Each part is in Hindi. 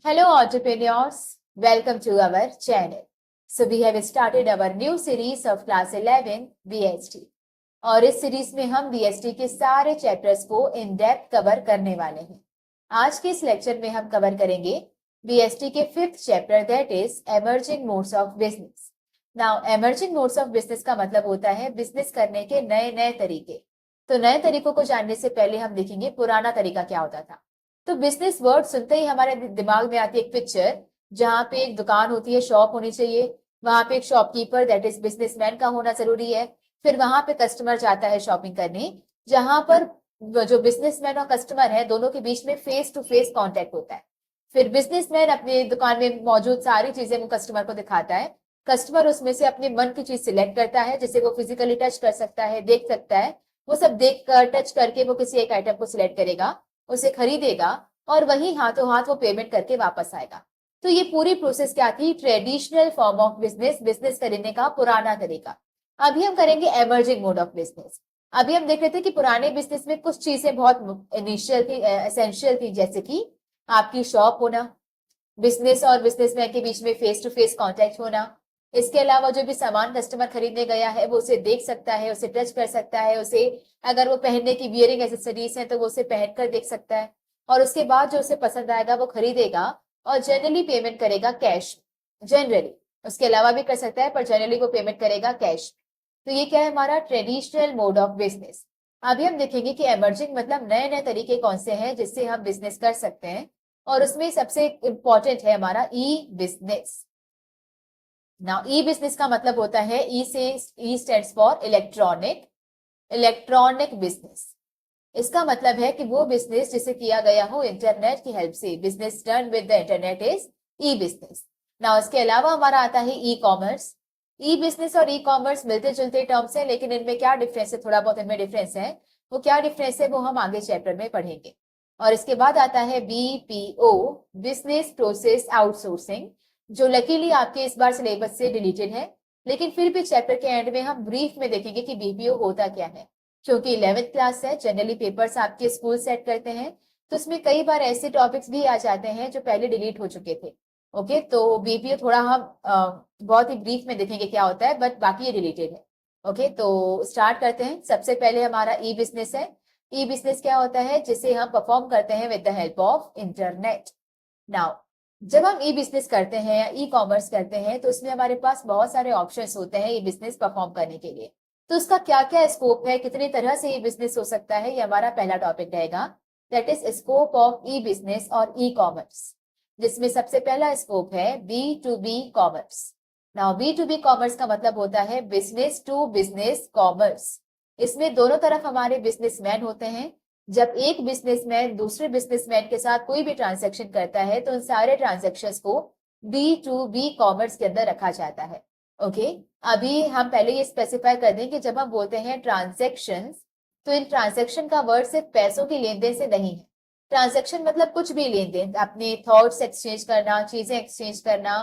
Hello, entrepreneurs. Welcome to our channel. So we have started our new series of class 11 VST. और इस सीरीज में हम VST के सारे चैप्टर्स को इन डेप्थ कवर करने वाले हैं। आज के इस लेक्चर में हम कवर करेंगे VST के 5th chapter, that is emerging modes of business. Now emerging modes of business का मतलब होता है बिजनेस करने के नए नए तरीके। तो नए तरीकों को जानने से पहले हम देखेंगे पुराना तरीका क्या होता था। तो बिजनेस वर्ड सुनते ही हमारे दिमाग में आती है एक पिक्चर, जहां पे एक दुकान होती है, शॉप होनी चाहिए, वहां पे एक शॉपकीपर दैट इज बिजनेसमैन का होना जरूरी है। फिर वहां पे कस्टमर जाता है शॉपिंग करने, जहां पर जो बिजनेसमैन और कस्टमर है दोनों के बीच में फेस टू फेस कांटेक्ट होता है। फिर बिजनेसमैन अपनी दुकान में मौजूद सारी चीजें वो कस्टमर को दिखाता है। कस्टमर उसमें से अपने मन की चीज सिलेक्ट करता है, जिसे वो फिजिकली टच कर सकता है, देख सकता है। वो सब देख कर टच करके वो किसी एक आइटम को सिलेक्ट करेगा, उसे खरीदेगा और वही हाथों हाथ वो पेमेंट करके वापस आएगा। तो ये पूरी प्रोसेस क्या थी? Traditional form of business, business करने का पुराना तरीका। अभी हम करेंगे एमर्जिंग मोड ऑफ बिजनेस। अभी हम देख रहे थे कि पुराने बिजनेस में कुछ चीजें बहुत इनिशियल थी, एसेंशियल थी, जैसे कि आपकी शॉप होना, बिजनेस और बिजनेसमैन के बीच में फेस टू फेस कांटेक्ट होना। इसके अलावा जो भी सामान कस्टमर खरीदने गया है वो उसे देख सकता है, उसे टच कर सकता है, उसे अगर वो पहनने की वियरिंग एसेसरीज है तो वो उसे पहनकर देख सकता है, और उसके बाद जो उसे पसंद आएगा वो खरीदेगा और जनरली पेमेंट करेगा कैश। जनरली उसके अलावा भी कर सकता है, पर जनरली वो पेमेंट करेगा कैश। तो ये क्या है? हमारा ट्रेडिशनल मोड ऑफ बिजनेस। अभी हम देखेंगे कि एमर्जिंग मतलब नए नए तरीके कौन से हैं जिससे हम बिजनेस कर सकते हैं, और उसमें सबसे इंपॉर्टेंट है हमारा ई बिजनेस। नाउ ई बिजनेस का मतलब होता है, ई से ई stands for electronic, electronic business. इसका मतलब है कि वो बिजनेस जिसे किया गया हो इंटरनेट की हेल्प से, business done with the internet is E business. Now इसके अलावा हमारा आता है ई कॉमर्स। ई बिजनेस और ई कॉमर्स मिलते जुलते टर्म्स है, लेकिन इनमें क्या डिफरेंस है? थोड़ा बहुत इनमें डिफरेंस है। वो क्या डिफरेंस है वो हम आगे चैप्टर में पढ़ेंगे। और इसके बाद आता है बीपीओ, बिजनेस प्रोसेस आउटसोर्सिंग, जो लकीली आपके इस बार सिलेबस से डिलीटेड है, लेकिन फिर भी चैप्टर के एंड में हम ब्रीफ में देखेंगे कि बीपीओ होता क्या है। क्योंकि 11th क्लास है, जनरली पेपर्स आपके स्कूल सेट करते हैं, तो उसमें कई बार ऐसे टॉपिक्स भी आ जाते हैं जो पहले डिलीट हो चुके थे। ओके, तो बीपीओ थोड़ा हम बहुत ही ब्रीफ में देखेंगे क्या होता है, बट बाकी ये रिलेटेड है। ओके, तो स्टार्ट करते हैं। सबसे पहले हमारा ई बिजनेस है। ई बिजनेस क्या होता है? जिसे हम परफॉर्म करते हैं with the help of internet. Now जब हम ई बिजनेस करते हैं या ई कॉमर्स करते हैं तो उसमें हमारे पास बहुत सारे ऑप्शंस होते हैं ये बिजनेस परफॉर्म करने के लिए। तो उसका क्या क्या स्कोप है, कितनी तरह से ये बिजनेस हो सकता है, ये हमारा पहला टॉपिक रहेगा, that is scope of e business और ई कॉमर्स, जिसमें सबसे पहला स्कोप है B to B commerce. Now B to B commerce का मतलब होता है बिजनेस टू बिजनेस कॉमर्स। इसमें दोनों तरफ हमारे बिजनेसमैन होते हैं। जब एक बिजनेसमैन दूसरे बिजनेसमैन के साथ कोई भी ट्रांजैक्शन करता है तो उन सारे ट्रांजैक्शंस को बी टू बी कॉमर्स के अंदर रखा जाता है। ओके, अभी हम पहले ये स्पेसिफाई कर दें कि जब हम बोलते हैं ट्रांजैक्शंस, तो इन ट्रांजैक्शन का वर्ड सिर्फ पैसों की लेन देन से नहीं है। ट्रांजैक्शन मतलब कुछ भी लेन देन, अपने थॉट्स एक्सचेंज करना, चीजें एक्सचेंज करना,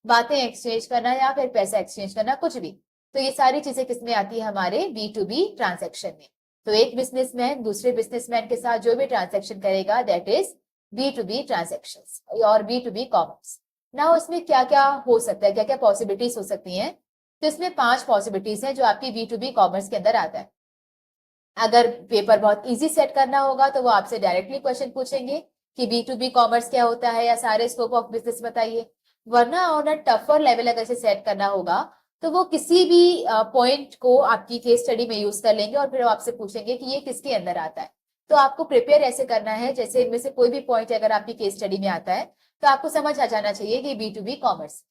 बातें एक्सचेंज करना या फिर पैसा एक्सचेंज करना, कुछ भी। तो ये सारी चीजें किसमें आती है? हमारे बी टू बी ट्रांजेक्शन में। तो एक बिजनेसमैन दूसरे बिजनेसमैन के साथ जो भी ट्रांजेक्शन करेगा that is B to B transaction और बी टू बी कॉमर्स। ना उसमें क्या क्या हो सकता है, क्या क्या पॉसिबिलिटीज हो सकती हैं? तो इसमें 5 पॉसिबिलिटीज हैं जो आपकी बी टू बी कॉमर्स के अंदर आता है। अगर पेपर बहुत इजी सेट करना होगा तो वो आपसे डायरेक्टली क्वेश्चन पूछेंगे कि बी टू बी कॉमर्स क्या होता है या सारे स्कोप ऑफ बिजनेस बताइए। वरना ऑन अ टफर लेवल अगर से सेट करना होगा तो वो किसी भी पॉइंट को आपकी केस स्टडी में यूज कर लेंगे और फिर वो आपसे पूछेंगे कि ये किसके अंदर आता है। तो आपको प्रिपेयर ऐसे करना है जैसे इनमें से कोई भी पॉइंट अगर आपकी केस स्टडी में आता है तो आपको समझ आ जाना चाहिए कि B to B commerce.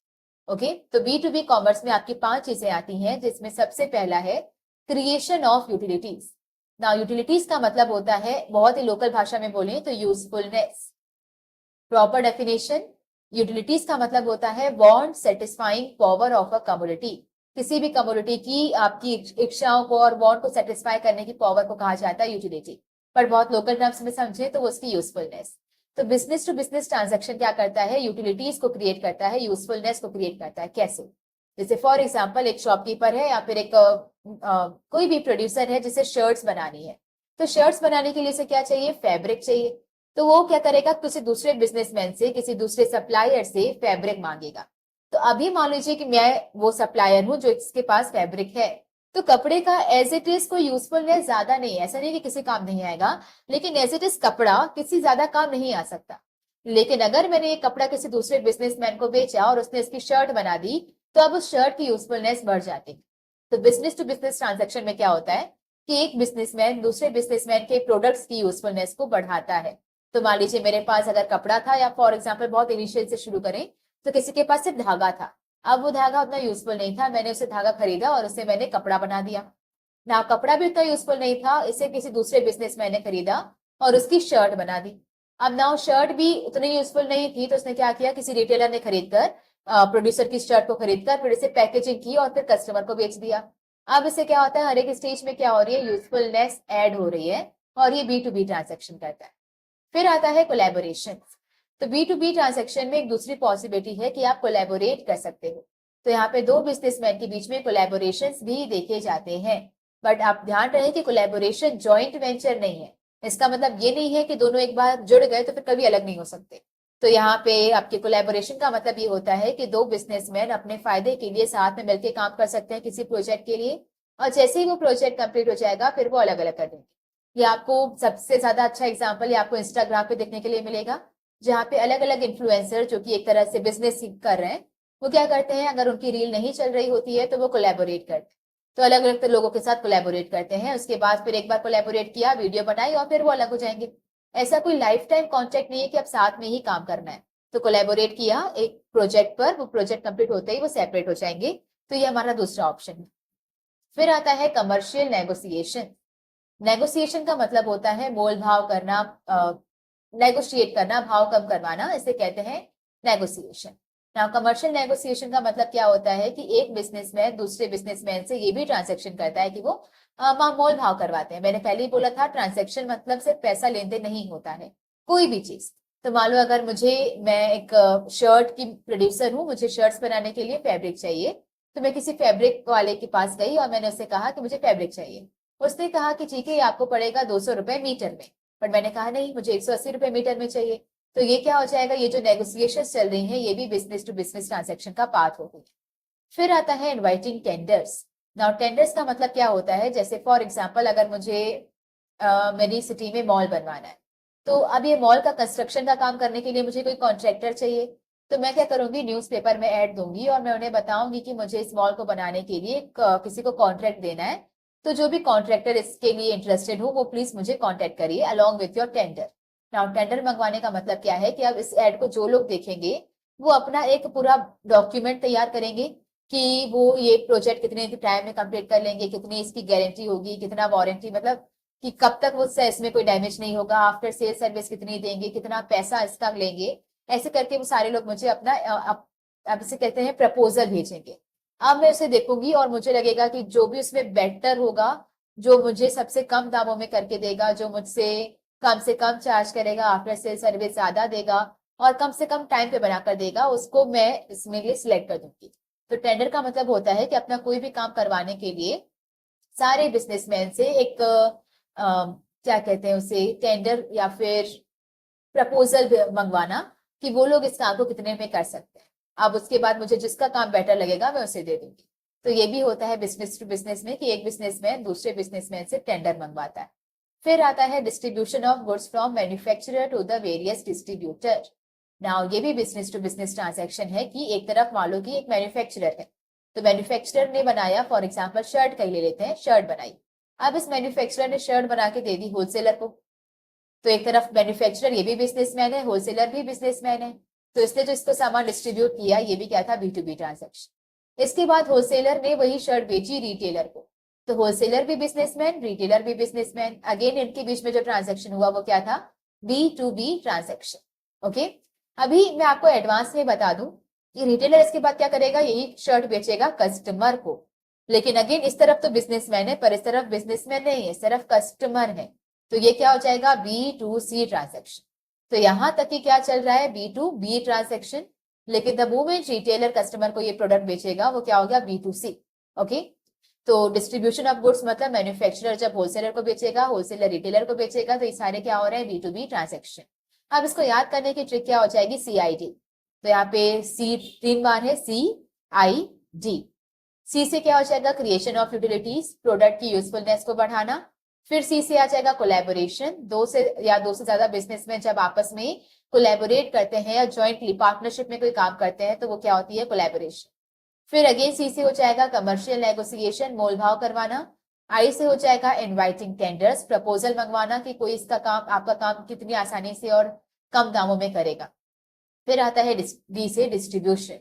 Okay, तो बी टू बी कॉमर्स में आपकी 5 चीजें आती हैं, जिसमें सबसे पहला है क्रिएशन ऑफ यूटिलिटीज। ना यूटिलिटीज का मतलब होता है, बहुत ही लोकल भाषा में बोले तो यूजफुलनेस। प्रॉपर डेफिनेशन, यूटिलिटीज का मतलब होता है want satisfying power of a commodity. किसी भी कमोडिटी की आपकी इच्छाओं को और वांट को सेटिस्फाई करने की पावर को कहा जाता है यूटिलिटी। पर बहुत लोकल टर्म्स में समझे तो उसकी यूजफुलनेस। तो बिजनेस टू बिजनेस ट्रांजैक्शन क्या करता है? यूटिलिटीज को क्रिएट करता है, यूजफुलनेस को क्रिएट करता है। कैसे? जैसे फॉर एग्जाम्पल एक शॉपकीपर है या फिर एक कोई भी प्रोड्यूसर है जिसे शर्ट्स बनानी है। तो शर्ट्स बनाने के लिए उसे क्या चाहिए? फैब्रिक चाहिए। तो वो क्या करेगा, किसी दूसरे बिजनेसमैन से, किसी दूसरे सप्लायर से फैब्रिक मांगेगा। तो अभी मान लीजिए कि मैं वो सप्लायर हूँ जो इसके पास फैब्रिक है, तो कपड़े का एज इट इज कोई यूजफुलनेस ज्यादा नहीं है, ऐसा नहीं कि किसी काम नहीं आएगा, लेकिन एज इट इज कपड़ा किसी ज्यादा काम नहीं आ सकता। लेकिन अगर मैंने ये कपड़ा किसी दूसरे बिजनेसमैन को बेचा और उसने इसकी शर्ट बना दी, तो अब उस शर्ट की यूजफुलनेस बढ़ जाती है। तो बिजनेस टू बिजनेस ट्रांजेक्शन में क्या होता है कि एक बिजनेसमैन दूसरे बिजनेसमैन के प्रोडक्ट्स की यूजफुलनेस को बढ़ाता है। तो मान लीजिए मेरे पास अगर कपड़ा था, या फॉर एग्जाम्पल बहुत इनिशियल से शुरू करें, तो किसी के पास सिर्फ धागा था। अब वो धागा उतना यूजफुल नहीं था, मैंने उसे धागा खरीदा और उसे मैंने कपड़ा बना दिया। ना कपड़ा भी उतना यूजफुल नहीं था, इसे किसी दूसरे बिजनेसमैन ने खरीदा और उसकी शर्ट बना दी। अब ना शर्ट भी उतनी यूजफुल नहीं थी, तो उसने क्या किया, किसी रिटेलर ने खरीद कर, प्रोड्यूसर की शर्ट को खरीद कर फिर इसे पैकेजिंग की और फिर कस्टमर को बेच दिया। अब इससे क्या होता है, हर एक स्टेज में क्या हो रही है, यूजफुलनेस ऐड हो रही है, और ये बी टू बी ट्रांजेक्शन करता है। फिर आता है कोलैबोरेशन। तो बी टू बी ट्रांजेक्शन में एक दूसरी पॉसिबिलिटी है कि आप कोलैबोरेट कर सकते हो। तो यहाँ पे दो बिजनेसमैन के बीच में कोलैबोरेशन भी देखे जाते हैं। बट आप ध्यान रहे कि कोलैबोरेशन जॉइंट वेंचर नहीं है। इसका मतलब ये नहीं है कि दोनों एक बार जुड़ गए तो फिर कभी अलग नहीं हो सकते। तो यहाँ पे आपके कोलैबोरेशन का मतलब ये होता है कि दो बिजनेसमैन अपने फायदे के लिए साथ में मिलकर काम कर सकते हैं किसी प्रोजेक्ट के लिए, और जैसे ही वो प्रोजेक्ट कंप्लीट हो जाएगा फिर वो अलग अलग कर देंगे। ये आपको सबसे ज्यादा अच्छा एग्जाम्पल ये आपको इंस्टाग्राम पे देखने के लिए मिलेगा, जहाँ पे अलग अलग इन्फ्लुएंसर जो कि एक तरह से बिजनेस कर रहे हैं, वो क्या करते हैं, अगर उनकी रील नहीं चल रही होती है तो वो कोलैबोरेट करते हैं। तो अलग अलग लोगों के साथ कोलैबोरेट करते हैं, उसके बाद फिर एक बार कोलैबोरेट किया, वीडियो बनाई और फिर वो अलग हो जाएंगे। ऐसा कोई लाइफ टाइम कॉन्ट्रैक्ट नहीं है कि अब साथ में ही काम करना है। तो कोलैबोरेट किया एक प्रोजेक्ट पर, वो प्रोजेक्ट कंप्लीट होते ही वो सेपरेट हो जाएंगे। तो ये हमारा दूसरा ऑप्शन है। फिर आता है कमर्शियल नेगोशिएशन। नेगोशिएशन का मतलब होता है मोल भाव करना, नेगोशिएट करना, भाव कम करवाना, इसे कहते हैं नेगोशिएशन। नाउ कमर्शियल नेगोशिएशन का मतलब क्या होता है कि एक बिजनेसमैन दूसरे बिजनेसमैन से ये भी ट्रांजेक्शन करता है कि वो मोल भाव करवाते हैं। मैंने पहले ही बोला था, ट्रांजेक्शन मतलब सिर्फ पैसा लेन देन नहीं होता है, कोई भी चीज। तो मान लो अगर मैं एक शर्ट की प्रोड्यूसर हूँ, मुझे शर्ट्स बनाने के लिए फैब्रिक चाहिए, तो मैं किसी फैब्रिक वाले के पास गई और मैंने उससे कहा कि मुझे फैब्रिक चाहिए। उसने कहा कि ठीक है, ये आपको पड़ेगा 200 रुपए मीटर में। पर मैंने कहा नहीं, मुझे 180 रुपए मीटर में चाहिए। तो ये क्या हो जाएगा, ये जो नेगोशिएशन चल रही है ये भी बिजनेस टू बिजनेस ट्रांजेक्शन का पार्ट होगी। फिर आता है इनवाइटिंग टेंडर्स। नाउ टेंडर्स का मतलब क्या होता है, जैसे फॉर एग्जाम्पल अगर मुझे मेरी सिटी में मॉल बनवाना है, तो अब ये मॉल का कंस्ट्रक्शन का काम करने के लिए मुझे कोई कॉन्ट्रैक्टर चाहिए। तो मैं क्या करूंगी, न्यूज़पेपर में ऐड दूंगी और मैं उन्हें बताऊंगी कि मुझे इस मॉल को बनाने के लिए किसी को कॉन्ट्रैक्ट देना है। तो जो भी कॉन्ट्रैक्टर इसके लिए इंटरेस्टेड हो वो प्लीज मुझे कॉन्टेक्ट करिए along with your tender. Now tender मंगवाने का मतलब क्या है कि अब इस एड को जो लोग देखेंगे वो अपना एक पूरा डॉक्यूमेंट तैयार करेंगे कि वो ये प्रोजेक्ट कितने टाइम में कंप्लीट कर लेंगे, कितनी इसकी गारंटी होगी, कितना वारंटी, मतलब कि कब तक वो इसमें कोई डैमेज नहीं होगा, आफ्टर सेल सर्विस कितनी देंगे, कितना पैसा इसका लेंगे। ऐसे करके वो सारे लोग मुझे अपना अब इसे कहते हैं प्रपोजल भेजेंगे। अब मैं उसे देखूंगी और मुझे लगेगा कि जो भी उसमें बेटर होगा, जो मुझे सबसे कम दामों में करके देगा, जो मुझसे से कम चार्ज करेगा, आफ्टर सेल सर्विस ज्यादा देगा और कम से कम टाइम पे बनाकर देगा, उसको मैं इसमें लिए सिलेक्ट कर दूंगी। तो टेंडर का मतलब होता है कि अपना कोई भी काम करवाने के लिए सारे बिजनेसमैन से एक क्या कहते हैं उसे, टेंडर या फिर प्रपोजल मंगवाना कि वो लोग इस काम को कितने में कर सकते हैं। अब उसके बाद मुझे जिसका काम बेटर लगेगा मैं उसे दे दूंगी। तो ये भी होता है बिजनेस टू बिजनेस में कि एक बिजनेसमैन दूसरे बिजनेसमैन से टेंडर मंगवाता है। फिर आता है distribution of goods from manufacturer to the various distributor. Now ये भी बिजनेस टू बिजनेस ट्रांजेक्शन है कि एक तरफ मान लो कि एक मैन्युफैक्चरर है, तो मैन्युफैक्चरर ने बनाया, फॉर एग्जाम्पल शर्ट का ही ले लेते हैं, शर्ट बनाई। अब इस मैन्युफैक्चरर ने शर्ट बना के दे दी होलसेलर को। तो एक तरफ मैन्युफैक्चरर ये भी बिजनेसमैन है, होलसेलर भी बिजनेसमैन है, तो इसने जो इसको सामान डिस्ट्रीब्यूट किया ये भी क्या था, बी टू बी ट्रांजेक्शन। इसके बाद होलसेलर ने वही शर्ट बेची रिटेलर को। तो होलसेलर भी बिजनेसमैन, रिटेलर भी बिजनेसमैन, अगेन इनके बीच में जो ट्रांजेक्शन हुआ वो क्या था, B to B transaction. Okay, अभी मैं आपको एडवांस में बता दूं कि रिटेलर इसके बाद क्या करेगा, यही शर्ट बेचेगा कस्टमर को। लेकिन अगेन इस तरफ तो बिजनेसमैन है पर इस तरफ बिजनेसमैन नहीं है, सिर्फ कस्टमर है। तो ये क्या हो जाएगा, बी टू सी ट्रांजेक्शन। तो यहां तक कि क्या चल रहा है, बी टू बी ट्रांजेक्शन। लेकिन द मोमेंट रिटेलर कस्टमर को ये प्रोडक्ट बेचेगा वो क्या हो गया, बी टू सी। ओके, तो डिस्ट्रीब्यूशन ऑफ गुड्स मतलब मैन्युफैक्चरर जब होलसेलर को बेचेगा, होलसेलर रिटेलर को बेचेगा, तो ये सारे क्या हो रहे हैं, बी टू बी ट्रांजेक्शन। अब इसको याद करने की ट्रिक क्या हो जाएगी, CID। तो यहाँ पे C 3 बार है, CID। सी से क्या हो जाएगा, क्रिएशन ऑफ यूटिलिटीज, प्रोडक्ट की यूजफुलनेस को बढ़ाना। फिर सी से आ जाएगा कोलैबोरेशन, दो से या दो से ज्यादा बिजनेसमैन जब आपस में कोलैबोरेट करते हैं या जॉइंटली पार्टनरशिप में कोई काम करते हैं तो वो क्या होती है, कोलैबोरेशन। फिर अगेन सी से हो जाएगा कमर्शियल नेगोशिएशन, मोल भाव करवाना। आई से हो जाएगा इनवाइटिंग टेंडर्स, प्रपोजल मंगवाना कि कोई इसका काम, आपका काम कितनी आसानी से और कम दामों में करेगा। फिर आता है डी से डिस्ट्रीब्यूशन,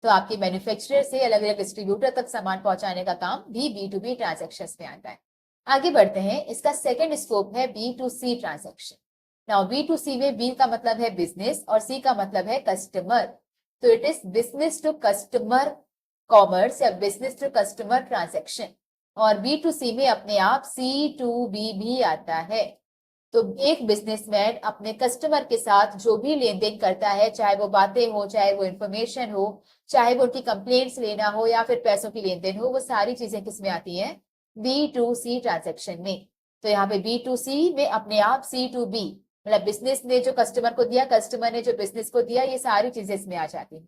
तो आपके मैन्युफैक्चरर से अलग अलग डिस्ट्रीब्यूटर तक सामान पहुंचाने का काम भी B2B ट्रांजेक्शन्स में आता है। आगे बढ़ते हैं, इसका सेकंड स्कोप है B2C ट्रांजेक्शन। नाउ B2C में B का मतलब है बिजनेस और C का मतलब है कस्टमर, तो it is business to customer commerce या बिजनेस टू कस्टमर ट्रांजेक्शन। और B2C में अपने आप C2B भी आता है। तो एक बिजनेसमैन अपने कस्टमर के साथ जो भी लेन देन करता है, चाहे वो बातें हो, चाहे वो इंफॉर्मेशन हो, चाहे वो उनकी कंप्लेंट्स लेना हो या फिर पैसों की लेन देन हो, वो सारी चीजें किसमें आती हैं, B2C ट्रांजेक्शन में। तो यहाँ पे B2C में अपने आप C2B, मतलब बिजनेस ने जो कस्टमर को दिया, कस्टमर ने जो बिजनेस को दिया, ये सारी चीजें इसमें आ जाती हैं।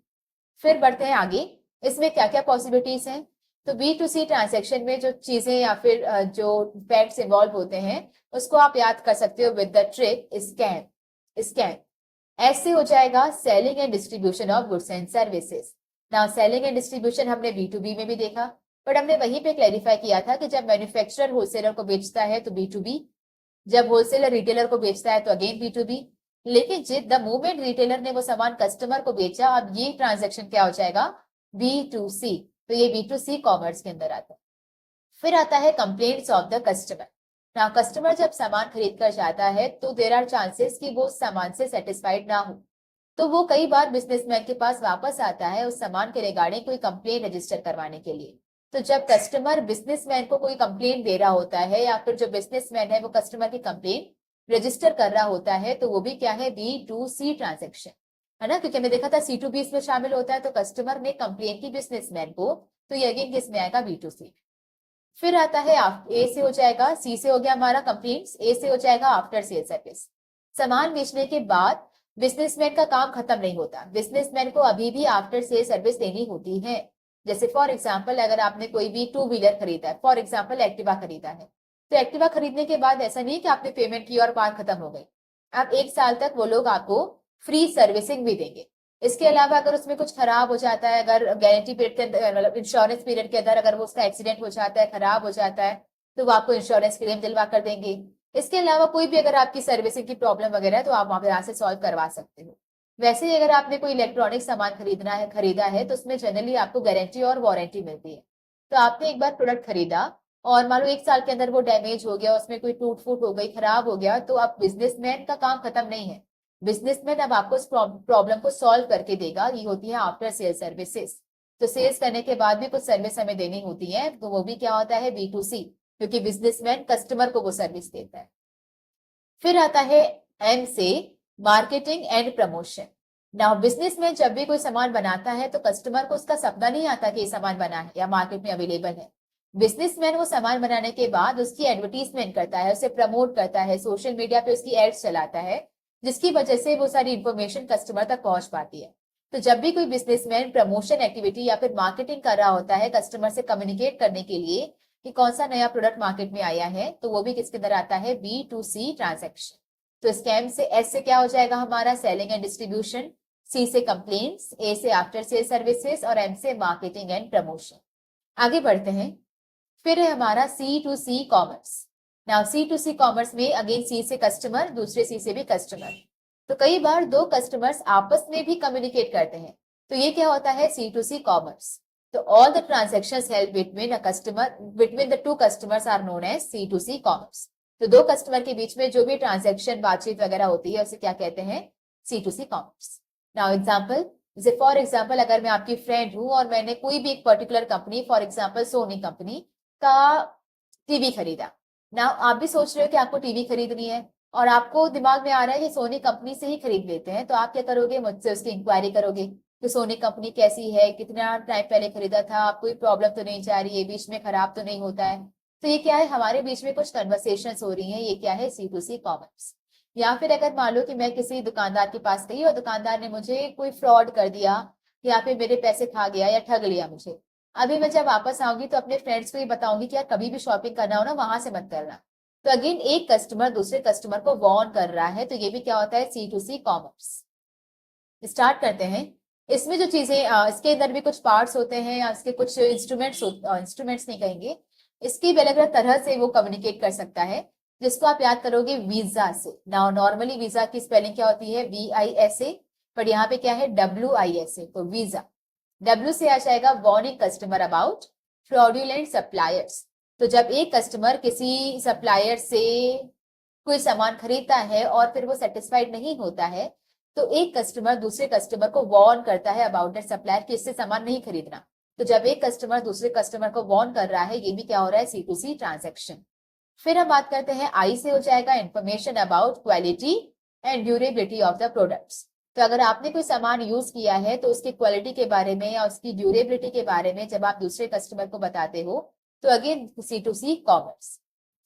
फिर बढ़ते हैं आगे, इसमें क्या क्या पॉसिबिलिटीज हैं। तो B2C ट्रांजेक्शन में जो चीजें या फिर जो फैक्ट्स इन्वॉल्व होते हैं उसको आप याद कर सकते हो विद द ट्रिक स्कैम। ऐसे हो जाएगा selling and distribution of goods and services. Now selling and distribution हमने B2B में भी देखा, बट हमने वहीं पे क्लैरिफाई किया था कि जब मैन्युफैक्चरर होलसेलर को बेचता है तो B2B, जब होलसेलर रिटेलर को बेचता है तो अगेन B2B। लेकिन जिस द मोमेंट रिटेलर ने वो सामान कस्टमर को बेचा, अब ये ट्रांजेक्शन क्या हो जाएगा, B2C। तो ये B2C कॉमर्स के अंदर आता है। फिर आता है कंप्लेंट्स ऑफ द कस्टमर। ना कस्टमर जब सामान खरीद कर जाता है तो देर आर चांसेस कि वो सामान से सेटिस्फाइड ना हो, तो वो कई बार बिजनेसमैन के पास वापस आता है उस सामान के रिगार्डिंग कोई कंप्लेन रजिस्टर करवाने के लिए। तो जब कस्टमर बिजनेसमैन को कोई कंप्लेन दे रहा होता है या फिर जो बिजनेसमैन है वो कस्टमर की कंप्लेन रजिस्टर कर रहा होता है, तो वो भी क्या है, B2C ट्रांजेक्शन है ना, क्योंकि हमने देखा था C2B इसमें शामिल होता है। तो कस्टमर ने कंप्लेन की बिजनेसमैन को, तो ये अगेन किसमें आएगा, B2C। फिर आता है ए से हो जाएगा, सी से हो गया हमारा कंप्लेंट्स, ए से हो जाएगा आफ्टर सेल सर्विस। सामान बेचने के बाद बिजनेसमैन का काम खत्म नहीं होता, बिजनेसमैन को अभी भी आफ्टर सेल सर्विस देनी होती है। जैसे फॉर एग्जांपल अगर आपने कोई भी टू व्हीलर खरीदा है, फॉर एग्जांपल एक्टिवा खरीदा है, तो एक्टिवा खरीदने के बाद ऐसा नहीं कि आपने पेमेंट की और बात खत्म हो गई। आप 1 साल तक वो लोग आपको फ्री सर्विसिंग भी देंगे। इसके अलावा अगर उसमें कुछ खराब हो जाता है, अगर गारंटी पीरियड के अंदर, मतलब इंश्योरेंस पीरियड के अंदर अगर वो उसका एक्सीडेंट हो जाता है, खराब हो जाता है, तो वो आपको इंश्योरेंस क्लेम दिलवा कर देंगे। इसके अलावा कोई भी अगर आपकी सर्विसिंग की प्रॉब्लम वगैरह है तो आप वहां पर यहाँ से सॉल्व करवा सकते हो। वैसे ही अगर आपने कोई इलेक्ट्रॉनिक सामान खरीदा है तो उसमें जनरली आपको गारंटी और वारंटी मिलती है। तो आपने एक बार प्रोडक्ट खरीदा और मान लो 1 साल के अंदर वो डैमेज हो गया, उसमें कोई टूट फूट हो गई, खराब हो गया, तो अब बिजनेसमैन का काम खत्म नहीं है। बिजनेसमैन अब आपको इस प्रॉब्लम को सॉल्व करके देगा, ये होती है आफ्टर सेल सर्विसेज। तो सेल्स करने के बाद भी कुछ सर्विस हमें देनी होती है, तो वो भी क्या होता है, B2C, क्योंकि बिजनेसमैन कस्टमर को वो सर्विस देता है। फिर आता है M से marketing and promotion. Now businessman जब भी कोई सामान बनाता है तो कस्टमर को उसका सपना नहीं आता कि ये सामान बना है या मार्केट में अवेलेबल है। बिजनेसमैन वो सामान बनाने के बाद उसकी एडवर्टीजमेंट करता है, उसे प्रमोट करता है, सोशल मीडिया पे उसकी एड्स चलाता है, जिसकी वजह से वो सारी इंफॉर्मेशन कस्टमर तक पहुंच पाती है। तो जब भी कोई बिजनेसमैन प्रमोशन एक्टिविटी या फिर मार्केटिंग कर रहा होता है कस्टमर से कम्युनिकेट करने के लिए कि कौन सा नया प्रोडक्ट मार्केट में आया है, तो वो भी किसके अंदर आता है, B2C ट्रांजेक्शन। तो स्कैम से एस से क्या हो जाएगा हमारा, सेलिंग एंड डिस्ट्रीब्यूशन, सी से कंप्लेंट्स, ए से आफ्टर सेल सर्विसेज और एम से मार्केटिंग एंड प्रमोशन। आगे बढ़ते हैं, फिर है हमारा C2C commerce. Now C2C commerce में अगेन सी से कस्टमर, दूसरे सी से भी कस्टमर। तो कई बार दो कस्टमर्स आपस में भी कम्युनिकेट करते हैं, तो ये क्या होता है, C2C कॉमर्स। तो all the transactions held between the two customers are known as C2C commerce. तो दो कस्टमर के बीच में जो भी ट्रांजेक्शन, बातचीत वगैरह होती है उसे क्या कहते हैं, C2C कॉमर्स। नाउ एग्जांपल, जैसे फॉर एग्जांपल अगर मैं आपकी फ्रेंड हूं और मैंने कोई भी एक particular company, for example Sony company का टीवी खरीदा। ना आप भी सोच रहे हो कि आपको टीवी खरीदनी है और आपको दिमाग में आ रहा है कि सोनी कंपनी से ही खरीद लेते हैं, तो आप क्या करोगे, मुझसे उसकी इंक्वायरी करोगे कि सोनी कंपनी कैसी है, कितना टाइम पहले खरीदा था, कोई प्रॉब्लम तो नहीं जा रही है, बीच में खराब तो नहीं होता है। तो ये क्या है, हमारे बीच में कुछ कन्वर्सेशंस हो रही हैं, ये क्या है, C2C कॉमर्स। या फिर अगर मान लो कि मैं किसी दुकानदार के पास गई और दुकानदार ने मुझे कोई फ्रॉड कर दिया या फिर मेरे पैसे खा गया या ठग लिया मुझे, अभी मैं जब वापस आऊंगी तो अपने फ्रेंड्स को ये बताऊंगी कि यार कभी भी शॉपिंग करना हो ना वहां से मत करना। तो अगेन एक कस्टमर दूसरे कस्टमर को वार्न कर रहा है, तो ये भी क्या होता है, C2C कॉमर्स। स्टार्ट करते हैं। इसमें जो चीजें इसके अंदर भी कुछ पार्ट्स होते हैं या इसके कुछ इंस्ट्रूमेंट्स नहीं कहेंगे, इसकी भी अलग अलग तरह से वो कम्युनिकेट कर सकता है, जिसको आप याद करोगे वीजा से। नाउ नॉर्मली वीजा की स्पेलिंग क्या होती है, VISA, पर यहाँ पे क्या है, WISA, तो वीजा। W से आ जाएगा warning customer about fraudulent suppliers. तो जब एक कस्टमर किसी सप्लायर से कोई सामान खरीदता है और फिर वो सेटिस्फाइड नहीं होता है, तो एक कस्टमर दूसरे कस्टमर को वार्न करता है अबाउट दैट सप्लायर कि इससे सामान नहीं खरीदना। तो जब एक कस्टमर दूसरे कस्टमर को वार्न कर रहा है, ये भी क्या हो रहा है, C2C ट्रांजेक्शन। फिर हम बात करते हैं, आई से हो जाएगा information about quality and durability of the products. तो अगर आपने कोई सामान यूज किया है तो उसकी क्वालिटी के बारे में या उसकी ड्यूरेबिलिटी के बारे में जब आप दूसरे कस्टमर को बताते हो, तो अगेन C2C कॉमर्स।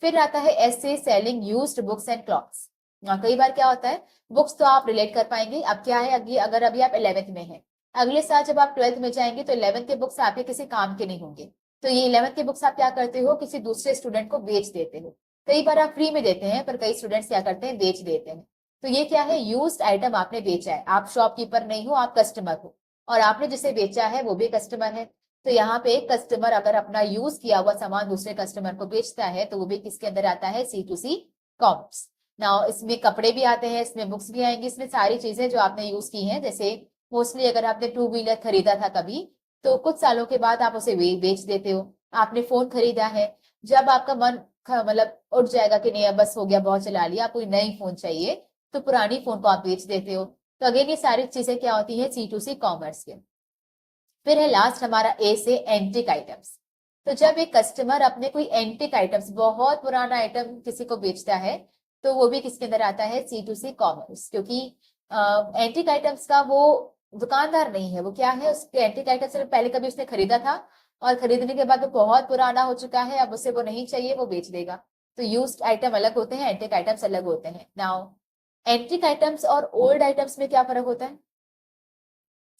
फिर आता है S से selling used books and clothes. कई बार क्या होता है, बुक्स तो आप रिलेट कर पाएंगे, अब क्या है, अगर अभी आप 11th में हैं, अगले साल जब आप 12th में जाएंगे तो 11th के बुक्स आपके किसी काम के नहीं होंगे। तो ये 11th के बुक्स आप क्या करते हो, किसी दूसरे स्टूडेंट को बेच देते हो। कई बार आप फ्री में देते हैं, पर कई स्टूडेंट्स क्या करते हैं, बेच देते हैं। तो ये क्या है, यूज्ड आइटम आपने बेचा है, आप शॉपकीपर नहीं हो, आप कस्टमर हो, और आपने जिसे बेचा है वो भी कस्टमर है। तो यहाँ पे एक कस्टमर अगर अपना यूज किया हुआ सामान दूसरे कस्टमर को बेचता है, तो वो भी किसके अंदर आता है, C2C कॉमर्स। नाउ इसमें कपड़े भी आते हैं, इसमें बुक्स भी आएंगी, इसमें सारी चीजें जो आपने यूज की हैं। जैसे मोस्टली अगर आपने 2 व्हीलर खरीदा था कभी, तो कुछ सालों के बाद आप उसे बेच देते हो। आपने फोन खरीदा है, जब आपका मन मतलब उठ जाएगा कि नहीं अब बस हो गया, बहुत चला लिया, आपको नई फोन चाहिए, तो पुरानी फोन को आप बेच देते हो। तो अगेन ये सारी चीजें क्या होती है, C2C कॉमर्स के। फिर है लास्ट हमारा A से एंटिक आइटम्स। तो जब एक कस्टमर अपने कोई एंटिक आइटम्स, बहुत पुराना आइटम किसी को बेचता है, तो वो भी किसके अंदर आता है, C2C कॉमर्स। क्योंकि एंटिक आइटम्स का वो दुकानदार नहीं है, वो क्या है, उसके एंटिक आइटम्स पहले कभी उसने खरीदा था और खरीदने के बाद वो बहुत पुराना हो चुका है, अब उसे वो नहीं चाहिए, वो बेच देगा। तो यूज्ड आइटम अलग होते हैं, एंटिक आइटम्स अलग होते हैं। नाउ एंटिक आइटम्स और ओल्ड आइटम्स में क्या फर्क होता है,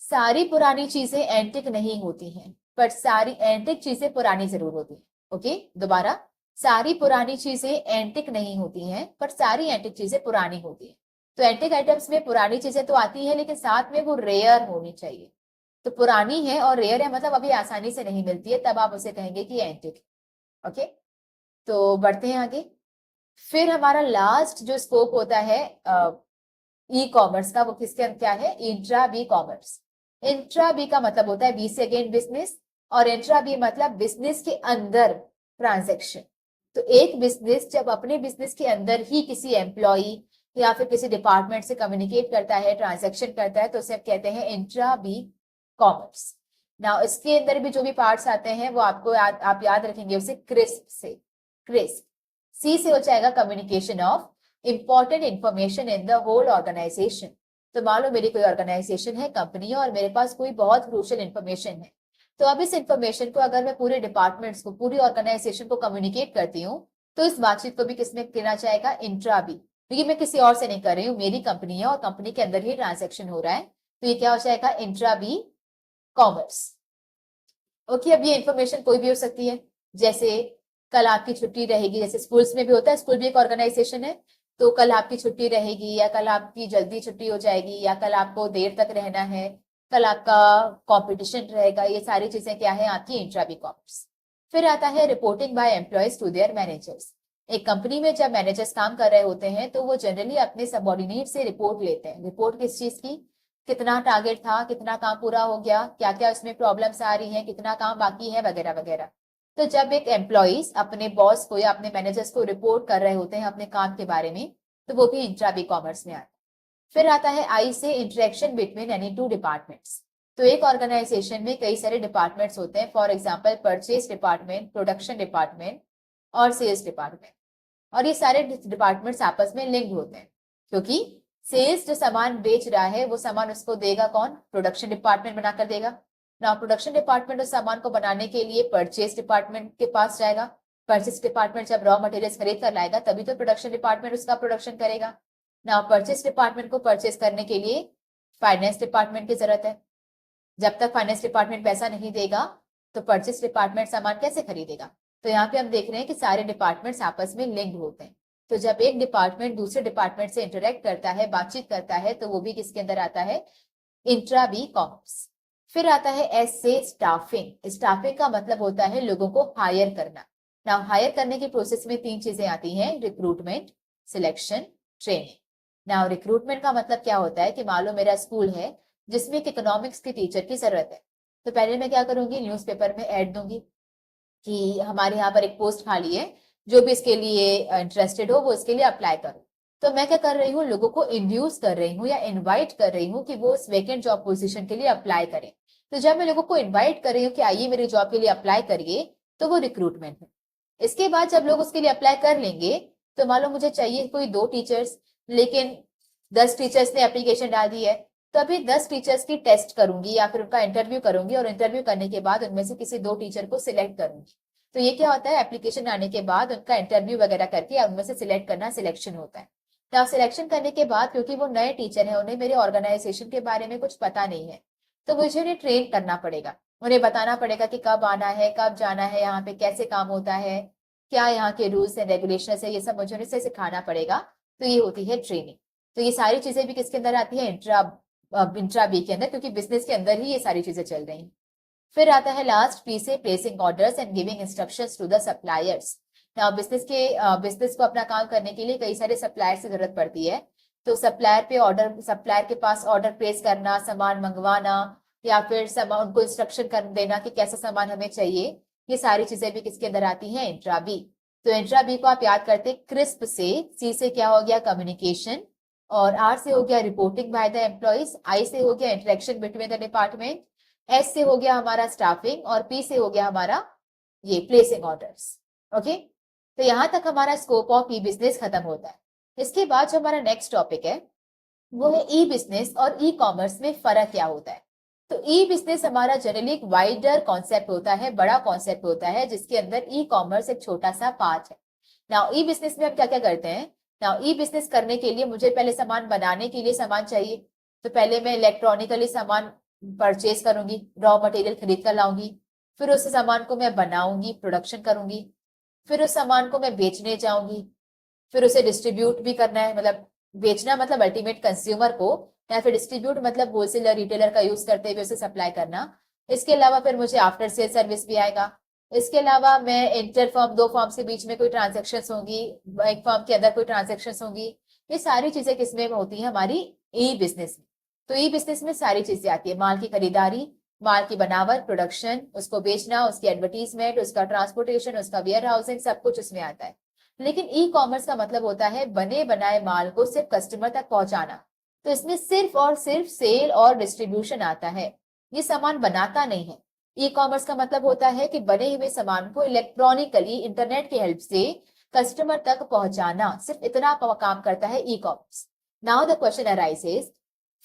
सारी पुरानी चीजें एंटिक नहीं होती हैं, पर सारी एंटिक चीजें पुरानी जरूर होती हैं। ओके, दोबारा, सारी पुरानी चीजें एंटिक नहीं होती हैं, पर सारी एंटिक चीजें पुरानी होती हैं। तो एंटिक आइटम्स में पुरानी चीजें तो आती है, लेकिन साथ में वो रेयर होनी चाहिए। तो पुरानी है और रेयर है, मतलब अभी आसानी से नहीं मिलती है, तब आप उसे कहेंगे कि एंटिक। ओके, तो बढ़ते हैं आगे। फिर हमारा लास्ट जो स्कोप होता है ई कॉमर्स का, वो किसके क्या है, intra B commerce. Intra B का मतलब होता है, बी से अगेन बिजनेस, और इंट्रा बी मतलब बिजनेस के अंदर ट्रांजेक्शन। तो एक बिजनेस जब अपने बिजनेस के अंदर ही किसी एम्प्लॉय या फिर किसी डिपार्टमेंट से कम्युनिकेट करता है, ट्रांजेक्शन करता है, तो उसे कहते हैं इंट्रा बी कॉमर्स। ना इसके अंदर भी जो भी पार्ट्स आते हैं वो आपको आप याद रखेंगे उसे क्रिस्प से। क्रिस्प, सी से हो जाएगा communication of important information in the whole organisation. तो मान लो मेरी कोई ऑर्गेनाइजेशन है, कंपनी है, और मेरे पास कोई बहुत क्रूशियल इंफॉर्मेशन है, तो अब इस इंफॉर्मेशन को अगर मैं पूरे डिपार्टमेंट्स को, पूरी ऑर्गेनाइजेशन को कम्युनिकेट करती हूँ, तो इस बातचीत को भी किसमें गिना जाएगा, इंट्रा बी। क्योंकि मैं किसी और से नहीं कर रही हूँ, मेरी कंपनी है और कंपनी के अंदर ही ट्रांजेक्शन हो रहा है, तो ये क्या हो जाएगा, इंट्रा बी कॉमर्स। ओके, अब ये इंफॉर्मेशन कोई भी हो सकती है, जैसे कल आपकी छुट्टी रहेगी, जैसे स्कूल्स में भी होता है, स्कूल भी एक ऑर्गेनाइजेशन है, तो कल आपकी छुट्टी रहेगी, या कल आपकी जल्दी छुट्टी हो जाएगी, या कल आपको देर तक रहना है, कल आपका कंपटीशन रहेगा, ये सारी चीजें क्या है, आपकी इंट्रा बी कॉमर्स। फिर आता है reporting by employees to their managers. एक कंपनी में जब मैनेजर्स काम कर रहे होते हैं, तो वो जनरली अपने सबॉर्डिनेट से रिपोर्ट लेते हैं। रिपोर्ट किस चीज की, कितना टारगेट था, कितना काम पूरा हो गया, क्या क्या उसमें प्रॉब्लम्स आ रही हैं, कितना काम बाकी है, वगैरह वगैरह। तो जब एक एम्प्लॉइज अपने बॉस को या अपने मैनेजर्स को रिपोर्ट कर रहे होते हैं अपने काम के बारे में, तो वो भी इंट्रा बी कॉमर्स में आता है। फिर आता है आई से interaction between any two departments. तो एक ऑर्गेनाइजेशन में कई सारे डिपार्टमेंट्स होते हैं, for example purchase department, production department और सेल्स डिपार्टमेंट। और ये सारे डिपार्टमेंट्स आपस में लिंक्ड होते हैं, क्योंकि सेल्स जो सामान बेच रहा है वो सामान उसको देगा कौन, प्रोडक्शन डिपार्टमेंट बनाकर देगा ना। प्रोडक्शन डिपार्टमेंट उस सामान को बनाने के लिए परचेज डिपार्टमेंट के पास जाएगा। परचेज डिपार्टमेंट जब रॉ मटेरियल्स खरीद कर लाएगा, तभी तो प्रोडक्शन डिपार्टमेंट उसका प्रोडक्शन करेगा ना परचेस डिपार्टमेंट को परचेस करने के लिए फाइनेंस डिपार्टमेंट की जरूरत है। जब तक फाइनेंस डिपार्टमेंट पैसा नहीं देगा तो परचेस डिपार्टमेंट सामान कैसे खरीदेगा। तो यहाँ पे हम देख रहे हैं कि सारे डिपार्टमेंट्स आपस में लिंक्ड होते हैं। तो जब एक डिपार्टमेंट दूसरे डिपार्टमेंट से इंटरेक्ट करता है, बातचीत करता है, तो वो भी किसके अंदर आता है, इंट्रा बी कॉमर्स। फिर आता है एस से स्टाफिंग। स्टाफिंग का मतलब होता है लोगों को हायर करना। नाउ हायर करने की प्रोसेस में 3 चीजें आती हैं, recruitment, selection, training. Now recruitment का मतलब क्या होता है कि मान लो मेरा स्कूल है जिसमें एक इकोनॉमिक्स की टीचर की जरूरत है, तो पहले मैं क्या करूंगी, न्यूज़पेपर में ऐड दूंगी कि हमारे यहाँ पर एक पोस्ट खाली है, जो भी इसके लिए इंटरेस्टेड हो वो इसके लिए अप्लाई करो। तो मैं क्या कर रही हूँ, लोगों को इंड्यूस कर रही हूँ या इनवाइट कर रही हूँ कि वो उस वेकेंट जॉब पोजीशन के लिए अप्लाई करें। तो जब मैं लोगों को इनवाइट कर रही हूँ कि आइए मेरी जॉब के लिए अप्लाई करिए, तो वो रिक्रूटमेंट है। इसके बाद जब लोग उसके लिए अप्लाई कर लेंगे, तो मान लो मुझे चाहिए कोई 2 टीचर्स, लेकिन 10 टीचर्स ने एप्लीकेशन डाल दी है, तो अभी 10 टीचर्स की टेस्ट करूंगी या फिर उनका इंटरव्यू करूंगी, और इंटरव्यू करने के बाद उनमें से किसी 2 टीचर को सिलेक्ट करूंगी। तो ये क्या होता है, एप्लीकेशन आने के बाद उनका इंटरव्यू वगैरह करके उनमें से सिलेक्ट करना, सिलेक्शन होता है। तो सिलेक्शन करने के बाद क्योंकि वो नए टीचर हैं, उन्हें मेरे ऑर्गेनाइजेशन के बारे में कुछ पता नहीं है, तो मुझे उन्हें ट्रेन करना पड़ेगा। उन्हें बताना पड़ेगा कि कब आना है, कब जाना है, यहाँ पे कैसे काम होता है, क्या यहाँ के रूल्स एंड रेगुलेशन है, ये सब मुझे उन्हें सिखाना पड़ेगा। तो ये होती है ट्रेनिंग। तो ये सारी चीजें भी किसके अंदर आती है, इंट्रा बी के अंदर, क्योंकि बिजनेस के अंदर ही ये सारी चीजें चल रही हैं। फिर आता है लास्ट पी से placing orders and giving instructions to the suppliers. Now business को अपना काम करने के लिए कई सारे सप्लायर की जरूरत पड़ती है। तो सप्लायर के पास ऑर्डर प्लेस करना, सामान मंगवाना, या फिर सामान उनको इंस्ट्रक्शन कर देना कि कैसा सामान हमें चाहिए, ये सारी चीजें भी किसके अंदर आती हैं, इंट्रा बी। तो इंट्रा बी को आप याद करते क्रिस्प से, सी से क्या हो गया, कम्युनिकेशन, और आर से हो गया रिपोर्टिंग बाय द एम्प्लॉइज, आई से हो गया interaction between the department, S से हो गया हमारा स्टाफिंग, और पी से हो गया हमारा ये प्लेसिंग ऑर्डर्स। ओके, तो यहां तक हमारा स्कोप ऑफ ई बिजनेस खत्म होता है। इसके बाद जो हमारा नेक्स्ट टॉपिक है वो है ई बिजनेस और ई कॉमर्स में फर्क क्या होता है। तो ई बिजनेस हमारा जनरली एक वाइडर कॉन्सेप्ट होता है, बड़ा कॉन्सेप्ट होता है, जिसके अंदर ई कॉमर्स एक छोटा सा पार्ट है। नाउ ई बिजनेस में हम क्या क्या करते हैं, नाउ ई बिजनेस करने के लिए मुझे पहले सामान बनाने के लिए सामान चाहिए। तो पहले मैं इलेक्ट्रॉनिकली सामान परचेज करूंगी, रॉ मटेरियल खरीद कर लाऊंगी, फिर उस सामान को मैं बनाऊंगी, प्रोडक्शन करूंगी, फिर उस सामान को मैं बेचने जाऊंगी, फिर उसे डिस्ट्रीब्यूट भी करना है, मतलब बेचना मतलब अल्टीमेट कंज्यूमर को, या फिर डिस्ट्रीब्यूट मतलब होलसेलर रिटेलर का यूज करते हुए उसे सप्लाई करना। इसके अलावा फिर मुझे आफ्टर सेल सर्विस भी आएगा। इसके अलावा मैं इंटर फर्म, 2 फर्म के बीच में कोई ट्रांजेक्शन होंगी, एक फर्म के अंदर कोई ट्रांजेक्शन होंगी, ये सारी चीजें किसमें होती है, हमारी ई बिजनेस में। तो ई बिजनेस में सारी चीजें आती है, माल की खरीदारी, माल की बनावट, प्रोडक्शन, उसको बेचना, उसकी एडवर्टीजमेंट, उसका ट्रांसपोर्टेशन, उसका वेयर हाउसिंग, सब कुछ उसमें आता है। लेकिन ई कॉमर्स का मतलब होता है बने बनाए माल को सिर्फ कस्टमर तक पहुंचाना। तो इसमें सिर्फ और सिर्फ सेल और डिस्ट्रीब्यूशन आता है, ये सामान बनाता नहीं है। ई कॉमर्स का मतलब होता है कि बने हुए सामान को इलेक्ट्रॉनिकली इंटरनेट की हेल्प से कस्टमर तक पहुंचाना, सिर्फ इतना काम करता है e commerce. Now the question arises,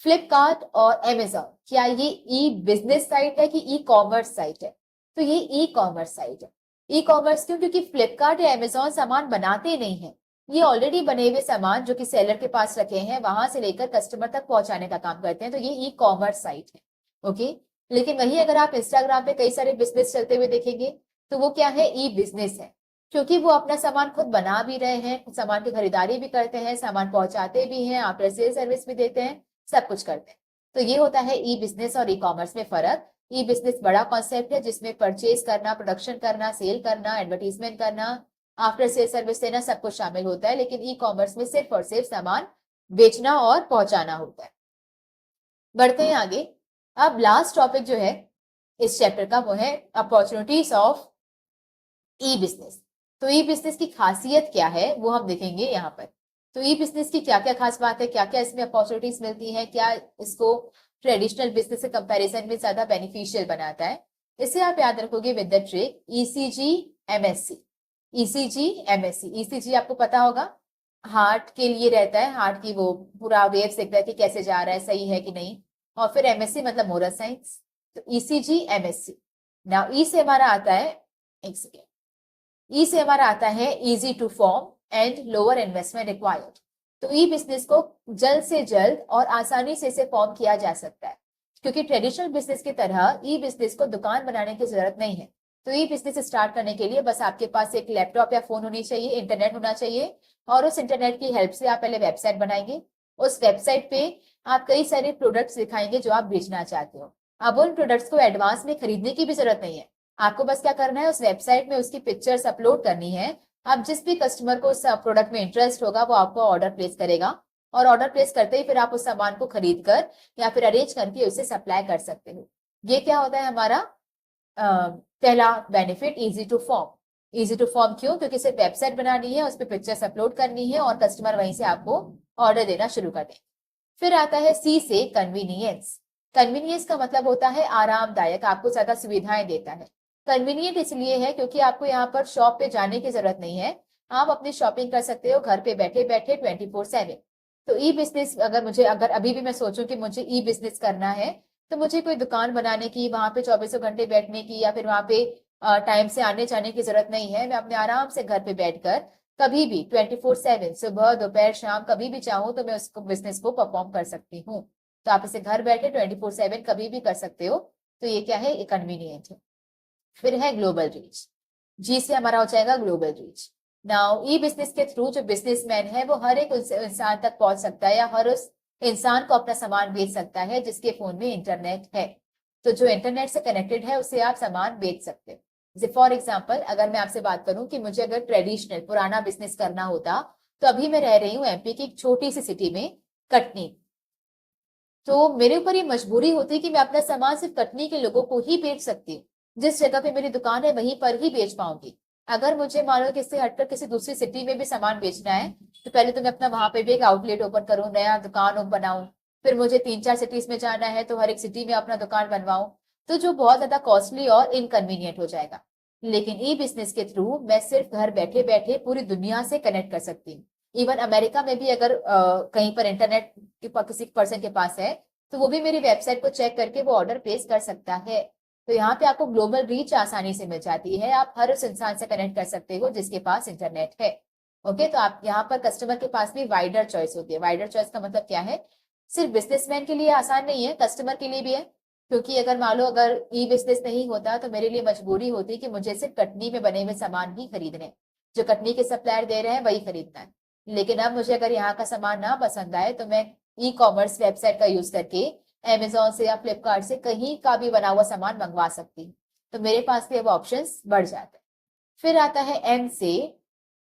Flipkart और अमेजॉन, क्या ये ई बिजनेस साइट है कि ई कॉमर्स साइट है? तो ये ई कॉमर्स साइट है। ई कॉमर्स क्यों? क्योंकि फ्लिपकार्ट या अमेजॉन सामान बनाते नहीं है, ये ऑलरेडी बने हुए सामान जो कि सेलर के पास रखे हैं वहां से लेकर कस्टमर तक पहुंचाने का काम करते हैं, तो ये ई कॉमर्स साइट है। ओके, लेकिन वही अगर आप इंस्टाग्राम पे कई सारे बिजनेस चलते हुए देखेंगे, तो वो क्या है, ई बिजनेस है, क्योंकि वो अपना सामान खुद बना भी रहे हैं, सामान की खरीदारी भी करते हैं, सामान पहुंचाते भी हैं, आफ्टर सेल सर्विस भी देते हैं, सब कुछ करते हैं। तो ये होता है ई बिजनेस और ई कॉमर्स में फर्क। ई बिजनेस बड़ा कॉन्सेप्ट है जिसमें परचेज करना, प्रोडक्शन करना, सेल करना, एडवर्टीजमेंट करना, आफ्टर सेल सर्विस देना, सब कुछ शामिल होता है। लेकिन ई कॉमर्स में सिर्फ और सिर्फ सामान बेचना और पहुंचाना होता है। बढ़ते हैं आगे। अब लास्ट टॉपिक जो है इस चैप्टर का वो है अपॉर्चुनिटीज ऑफ ई बिजनेस। तो ई बिजनेस की खासियत क्या है वो हम देखेंगे यहाँ पर। तो ई बिजनेस की क्या क्या खास बात है, क्या क्या इसमें अपॉर्चुनिटीज मिलती है, क्या इसको ट्रेडिशनल बिजनेस से कंपैरिजन में ज्यादा बेनिफिशियल बनाता है, इसे आप याद रखोगे with the trick ECG MSc. ECG MSc, ECG आपको पता होगा, हार्ट के लिए रहता है, हार्ट की वो पूरा वेव्स देखता है कि कैसे जा रहा है, सही है कि नहीं। और फिर एमएससी मतलब मोरल साइंस। तो ईसीजी एमएससी। नाउ ई से हमारा आता है, एक सेकेंड, ई से हमारा आता है easy to form and lower investment required. तो ई बिजनेस को जल्द से जल्द और आसानी से इसे फॉर्म किया जा सकता है, क्योंकि ट्रेडिशनल बिजनेस की तरह ई बिजनेस को दुकान बनाने की जरूरत नहीं है। तो ई बिजनेस स्टार्ट करने के लिए बस आपके पास एक लैपटॉप या फोन होनी चाहिए, इंटरनेट होना चाहिए, और उस इंटरनेट की हेल्प से आप पहले वेबसाइट बनाएंगे। उस वेबसाइट पे आप कई सारे प्रोडक्ट्स दिखाएंगे जो आप बेचना चाहते हो। अब उन प्रोडक्ट्स को एडवांस में खरीदने की भी जरूरत नहीं है। आपको बस क्या करना है, उस वेबसाइट में उसकी पिक्चर्स अपलोड करनी है। अब जिस भी कस्टमर को उस प्रोडक्ट में इंटरेस्ट होगा वो आपको ऑर्डर प्लेस करेगा, और ऑर्डर प्लेस करते ही फिर आप उस सामान को खरीद कर या फिर अरेंज करके उसे सप्लाई कर सकते हो। ये क्या होता है हमारा पहला benefit, easy to form. Easy to form क्यों? क्योंकि सिर्फ वेबसाइट बनानी है, उस पर पिक्चर्स अपलोड करनी है और कस्टमर वहीं से आपको ऑर्डर देना शुरू कर दे। फिर आता है सी से कन्वीनियंस। कन्वीनियंस का मतलब होता है आरामदायक, आपको ज्यादा सुविधाएं देता है। कन्वीनियंट इसलिए है क्योंकि आपको यहाँ पर शॉप पे जाने की जरूरत नहीं है, आप अपनी शॉपिंग कर सकते हो घर पे बैठे बैठे 24/7। तो ई बिजनेस अगर अभी भी मैं सोचूं कि मुझे ई बिजनेस करना है, तो मुझे कोई दुकान बनाने की, वहां पे 24 घंटे बैठने की, या फिर वहां पे टाइम से आने जाने की जरूरत नहीं है। मैं अपने आराम से घर पे बैठकर कभी भी 24/7, सुबह दोपहर शाम कभी भी चाहूँ तो मैं उसको बिजनेस को परफॉर्म कर सकती हूँ। तो आप इसे घर बैठे 24/7 कभी भी कर सकते हो। तो ये क्या है, ये कन्वीनियंट है। फिर है ग्लोबल रीच। जी से हमारा हो जाएगा ग्लोबल रीच। नाउ ई बिजनेस के थ्रू जो बिजनेसमैन है वो हर एक इंसान तक पहुंच सकता है, या हर उस इंसान को अपना सामान बेच सकता है जिसके फोन में इंटरनेट है। तो जो इंटरनेट से कनेक्टेड है उसे आप सामान बेच सकते हो। जैसे फॉर एग्जाम्पल अगर मैं आपसे बात करूं कि मुझे अगर ट्रेडिशनल पुराना बिजनेस करना होता, तो अभी मैं रह रही हूँ एमपी की एक छोटी सी सिटी में, कटनी। तो मेरे ऊपर ये मजबूरी होती है कि मैं अपना सामान सिर्फ कटनी के लोगों को ही बेच सकती हूँ। जिस जगह पे मेरी दुकान है वहीं पर ही बेच पाऊंगी। अगर मुझे मान लो कि इससे हटकर किसी दूसरी सिटी में भी सामान बेचना है, तो पहले तो मैं अपना वहां पे भी एक आउटलेट ओपन करूँ, नया दुकान बनाऊं। फिर मुझे 3-4 सिटीज में जाना है तो हर एक सिटी में अपना दुकान बनवाऊं। तो जो बहुत ज्यादा कॉस्टली और इनकन्वीनियंट हो जाएगा। लेकिन ई बिजनेस के थ्रू मैं सिर्फ घर बैठे बैठे पूरी दुनिया से कनेक्ट कर सकती हूँ। इवन अमेरिका में भी अगर कहीं पर इंटरनेट किसी पर्सन के पास है, तो वो भी मेरी वेबसाइट को चेक करके वो ऑर्डर प्लेस कर सकता है। तो यहाँ पे आपको ग्लोबल रीच आसानी से मिल जाती है, आप हर उस इंसान से कनेक्ट कर सकते हो जिसके पास इंटरनेट है। ओके, तो आप यहाँ पर कस्टमर के पास भी वाइडर चॉइस होती है। वाइडर चॉइस का मतलब क्या है, सिर्फ बिजनेसमैन के लिए आसान नहीं है, कस्टमर के लिए भी है। क्योंकि अगर मान लो अगर ई बिजनेस नहीं होता तो मेरे लिए मजबूरी होती कि मुझे सिर्फ कटनी में बने हुए सामान ही खरीदने हैं। जो कटनी के सप्लायर दे रहे हैं वही खरीदना है। लेकिन अब मुझे अगर यहाँ का सामान ना पसंद आए तो मैं ई कॉमर्स वेबसाइट का यूज करके अमेजोन से या फ्लिपकार्ट से कहीं का भी बना हुआ सामान मंगवा सकती हूँ। तो मेरे पास भी अब ऑप्शंस बढ़ जाते हैं। फिर आता है एम से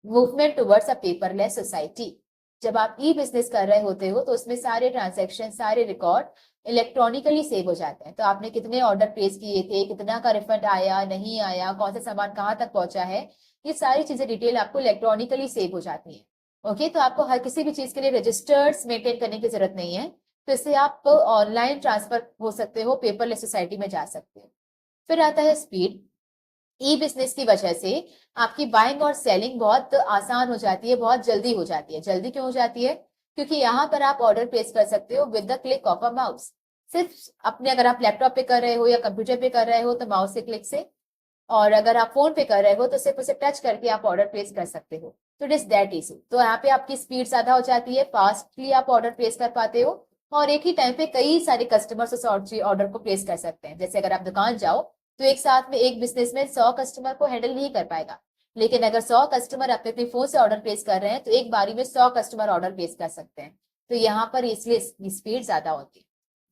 movement towards a paperless society. जब आप ई बिजनेस कर रहे होते हो तो उसमें सारे ट्रांजैक्शन, सारे रिकॉर्ड इलेक्ट्रॉनिकली सेव हो जाते हैं। तो आपने कितने ऑर्डर प्लेस किए थे, कितना का रिफंड आया नहीं आया, कौन सा सामान कहाँ तक पहुंचा है, ये सारी चीजें डिटेल आपको इलेक्ट्रॉनिकली सेव हो जाती है। ओके, तो आपको हर किसी भी चीज के लिए रजिस्टर्स मेंटेन करने की जरूरत नहीं है। तो इससे आप ऑनलाइन ट्रांसफर हो सकते हो, पेपरलेस सोसाइटी में जा सकते हो। फिर आता है स्पीड। ई बिजनेस की वजह से आपकी बाइंग और सेलिंग बहुत आसान हो जाती है, बहुत जल्दी हो जाती है। जल्दी क्यों हो जाती है? क्योंकि यहाँ पर आप ऑर्डर प्लेस कर सकते हो with the click of a mouse. सिर्फ अपने, अगर आप लैपटॉप पे कर रहे हो या कंप्यूटर पे कर रहे हो तो माउस से क्लिक से, और अगर आप फोन पे कर रहे हो तो सिर्फ उसे टच करके आप ऑर्डर प्लेस कर सकते हो। तो इट इज दैट इजी। तो यहाँ पे आपकी स्पीड ज्यादा हो जाती है, फास्टली आप ऑर्डर प्लेस कर पाते हो, और एक ही टाइम पे कई सारे कस्टमर्स उस ऑर्डर को प्लेस कर सकते हैं। जैसे अगर आप दुकान जाओ तो एक साथ में एक बिजनेस में 100 कस्टमर को हैंडल नहीं कर पाएगा। लेकिन अगर 100 कस्टमर अपने अपने फोन से ऑर्डर प्लेस कर रहे हैं तो एक बारी में 100 कस्टमर ऑर्डर प्लेस कर सकते हैं। तो यहाँ पर इसलिए स्पीड ज्यादा होती है।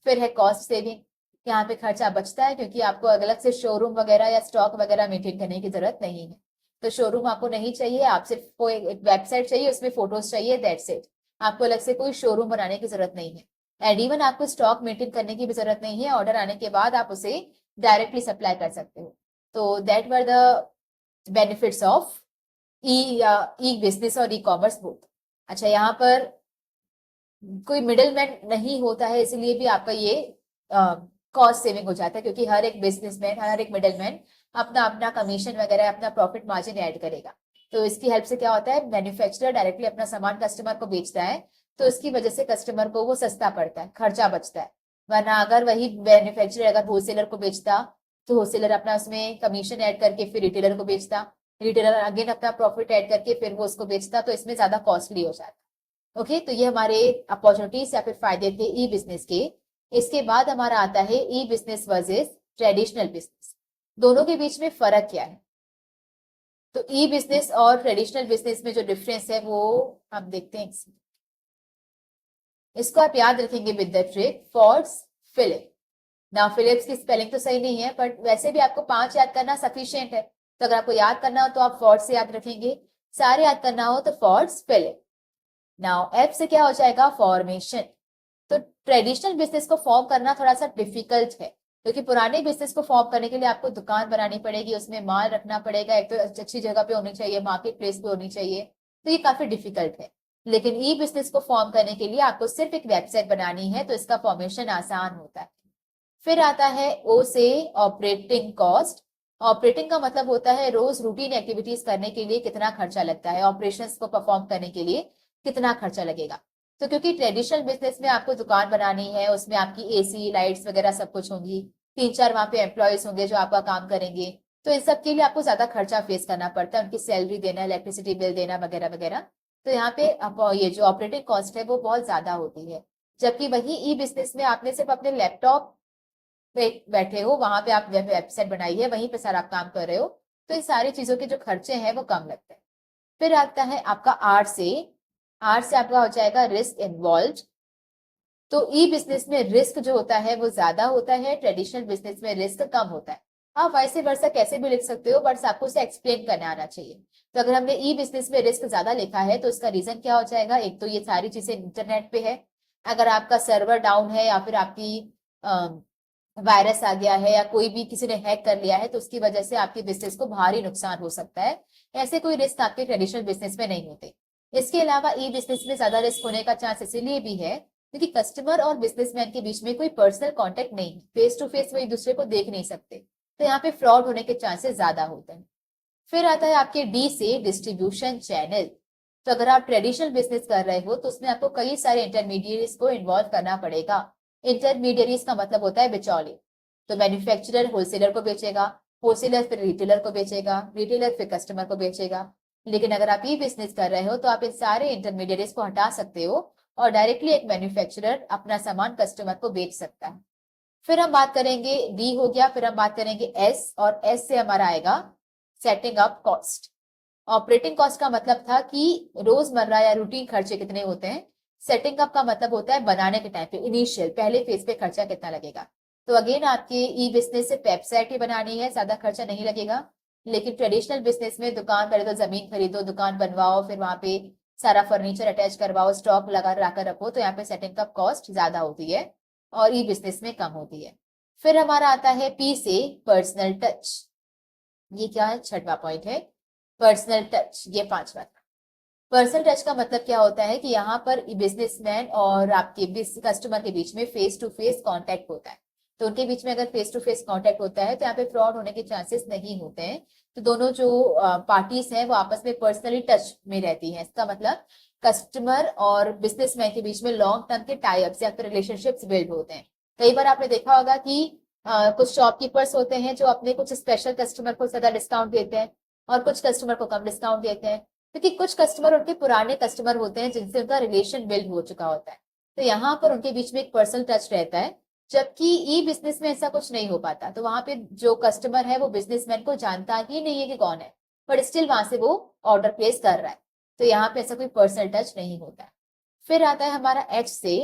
फिर है कॉस्ट सेविंग। यहाँ पे खर्चा बचता है क्योंकि आपको अलग से शोरूम वगैरह या स्टॉक वगैरह मेंटेन करने की जरूरत नहीं है। तो शोरूम आपको नहीं चाहिए, आप सिर्फ कोई एक वेबसाइट चाहिए, उसमें फोटोज चाहिए, दैट्स इट। आपको अलग से कोई शोरूम बनाने की जरूरत नहीं है। एंड इवन आपको स्टॉक मेंटेन करने की भी जरूरत नहीं है, ऑर्डर आने के बाद आप उसे डायरेक्टली सप्लाई कर सकते हो। तो that were the benefits of e business और ई कॉमर्स बोथ। अच्छा, यहाँ पर कोई मिडिल मैन नहीं होता है, इसलिए भी आपका ये कॉस्ट सेविंग हो जाता है, क्योंकि हर एक बिजनेसमैन, हर एक मिडिल मैन अपना अपना कमीशन वगैरह, अपना प्रॉफिट मार्जिन ऐड करेगा। तो इसकी हेल्प से क्या होता है, मैन्युफैक्चरर डायरेक्टली अपना सामान कस्टमर को बेचता है, तो इसकी वजह से कस्टमर को वो सस्ता पड़ता है, खर्चा बचता है। वरना अगर वही मैन्युफैक्चरर अगर होलसेलर को बेचता, तो होलसेलर अपना उसमें कमीशन ऐड करके फिर रिटेलर को बेचता, रिटेलर अगेन अपना प्रॉफिट ऐड करके फिर वो उसको बेचता, तो इसमें ज्यादा कॉस्टली हो जाता। ओके, तो ये हमारे अपॉर्चुनिटीज या फिर फायदे थे ई बिजनेस के। इसके बाद हमारा आता है ई बिजनेस वर्सेस ट्रेडिशनल बिजनेस। दोनों के बीच में फर्क क्या है? तो ई बिजनेस और ट्रेडिशनल बिजनेस में जो डिफरेंस है वो हम देखते हैं। इसको आप याद रखेंगे विद द ट्रिक फॉर्ड्स फिलिप। ना फिलिप्स की स्पेलिंग तो सही नहीं है, बट वैसे भी आपको 5 याद करना सफिशियंट है। तो अगर आपको याद करना हो तो आप फॉर्ड से याद रखेंगे, सारे याद करना हो तो फॉर्ड्स फिलिप। नाउ एफ से क्या हो जाएगा? फॉर्मेशन। तो ट्रेडिशनल बिजनेस को फॉर्म करना थोड़ा सा डिफिकल्ट है, क्योंकि पुराने बिजनेस को फॉर्म करने के लिए आपको दुकान बनानी पड़ेगी, उसमें माल रखना पड़ेगा, एक तो अच्छी जगह पे होनी चाहिए, मार्केट प्लेस पे होनी चाहिए। तो ये काफी डिफिकल्ट है। लेकिन ई बिजनेस को फॉर्म करने के लिए आपको सिर्फ एक वेबसाइट बनानी है, तो इसका फॉर्मेशन आसान होता है। फिर आता है ओ से ऑपरेटिंग कॉस्ट। ऑपरेटिंग का मतलब होता है रोज रूटीन एक्टिविटीज करने के लिए कितना खर्चा लगता है, ऑपरेशंस को परफॉर्म करने के लिए कितना खर्चा लगेगा। तो क्योंकि ट्रेडिशनल बिजनेस में आपको दुकान बनानी है, उसमें आपकी एसी लाइट्स वगैरह सब कुछ होंगी, 3-4 वहां पे एम्प्लॉयज होंगे जो आपका काम करेंगे, तो इन सब के लिए आपको ज्यादा खर्चा फेस करना पड़ता है, उनकी सैलरी देना, इलेक्ट्रिसिटी बिल देना वगैरह वगैरह। तो यहाँ पे ये जो ऑपरेटिंग कॉस्ट है वो बहुत ज्यादा होती है। जबकि वही ई बिजनेस में आपने सिर्फ अपने लैपटॉप पे बैठे हो, वहां पे आप वेबसाइट बनाई है, वहीं पे सारा काम कर रहे हो, तो इन सारी चीजों के जो खर्चे हैं वो कम लगते हैं। फिर आता है आपका आर से। आर से आपका हो जाएगा रिस्क इन्वॉल्व। तो ई बिजनेस में रिस्क जो होता है वो ज्यादा होता है, ट्रेडिशनल बिजनेस में रिस्क कम होता है। आप वैसे वर्षा कैसे भी लिख सकते हो, बट आपको उसे एक्सप्लेन करना आना चाहिए। तो अगर हमने ई बिजनेस में रिस्क ज्यादा लिखा है तो उसका रीजन क्या हो जाएगा? एक तो ये सारी चीजें इंटरनेट पे है, अगर आपका सर्वर डाउन है या फिर आपकी वायरस आ गया है या कोई भी किसी ने हैक कर लिया है, तो उसकी वजह से आपके बिजनेस को भारी नुकसान हो सकता है। ऐसे कोई रिस्क आपके ट्रेडिशनल बिजनेस में नहीं होते। इसके अलावा ई बिजनेस में ज्यादा रिस्क होने का चांस इसीलिए भी है क्योंकि कस्टमर और बिजनेसमैन के बीच में कोई पर्सनल कांटेक्ट नहीं है, फेस टू फेस वो एक दूसरे को देख नहीं सकते, तो यहाँ पे फ्रॉड होने के चांसेस ज्यादा होते हैं। फिर आता है आपके डी से डिस्ट्रीब्यूशन चैनल। तो अगर आप ट्रेडिशनल बिजनेस कर रहे हो तो उसमें आपको कई सारे इंटरमीडिएरीज को इन्वॉल्व करना पड़ेगा। इंटरमीडिएरीज का मतलब होता है बिचौलिए। तो मैन्युफैक्चरर होलसेलर को बेचेगा, होलसेलर फिर रिटेलर को बेचेगा, रिटेलर फिर कस्टमर को बेचेगा। लेकिन अगर आप ई बिजनेस कर रहे हो तो आप इन सारे इंटरमीडिएरीज को हटा सकते हो और डायरेक्टली एक मैन्युफैक्चरर अपना सामान कस्टमर को बेच सकता है। फिर हम बात करेंगे, डी हो गया, फिर हम बात करेंगे एस, और एस से हमारा आएगा setting up cost. Operating cost का मतलब था कि रोजमर्रा या रूटीन खर्चे कितने होते हैं। सेटिंग अप का मतलब होता है बनाने के टाइम पे, इनिशियल पहले फेज पे खर्चा कितना लगेगा। तो अगेन आपके ई बिजनेस से वेबसाइट ही बनानी है, ज्यादा खर्चा नहीं लगेगा। लेकिन ट्रेडिशनल बिजनेस में दुकान खरीदो, जमीन खरीदो, दुकान बनवाओ, फिर वहां पे सारा फर्नीचर अटैच करवाओ, स्टॉक लगा कर रखो, तो यहाँ पे सेटिंग अप कॉस्ट ज्यादा होती है और ई बिजनेस में कम होती है। फिर हमारा आता है पी से पर्सनल टच। ये क्या है? छठवां पॉइंट है पर्सनल टच, ये पांचवा। पर्सनल टच का मतलब क्या होता है कि यहाँ पर बिजनेसमैन और आपके कस्टमर के बीच में फेस टू फेस कांटेक्ट होता है। तो उनके बीच में अगर फेस टू फेस कांटेक्ट होता है तो यहाँ पे फ्रॉड होने के चांसेस नहीं होते हैं। तो दोनों जो पार्टीज हैं वो आपस में पर्सनली टच में रहती हैं। इसका मतलब कस्टमर और बिजनेसमैन के बीच में लॉन्ग टर्म के टाइप्स या फिर रिलेशनशिप्स बिल्ड होते हैं। कई बार आपने देखा होगा कि कुछ शॉपकीपर्स होते हैं जो अपने कुछ स्पेशल कस्टमर को ज्यादा डिस्काउंट देते हैं और कुछ कस्टमर को कम डिस्काउंट देते हैं, क्योंकि कुछ कस्टमर उनके पुराने कस्टमर होते हैं जिनसे उनका रिलेशन बिल्ड हो चुका होता है। तो यहाँ पर उनके बीच में एक पर्सनल टच रहता है, जबकि ई बिजनेस में ऐसा कुछ नहीं हो पाता। तो वहां पे जो कस्टमर है वो बिजनेसमैन को जानता ही नहीं है कि कौन है, बट स्टिल वहां से वो ऑर्डर प्लेस कर रहा है। तो यहाँ पे ऐसा कोई पर्सनल टच नहीं होता है। फिर आता है हमारा एच से।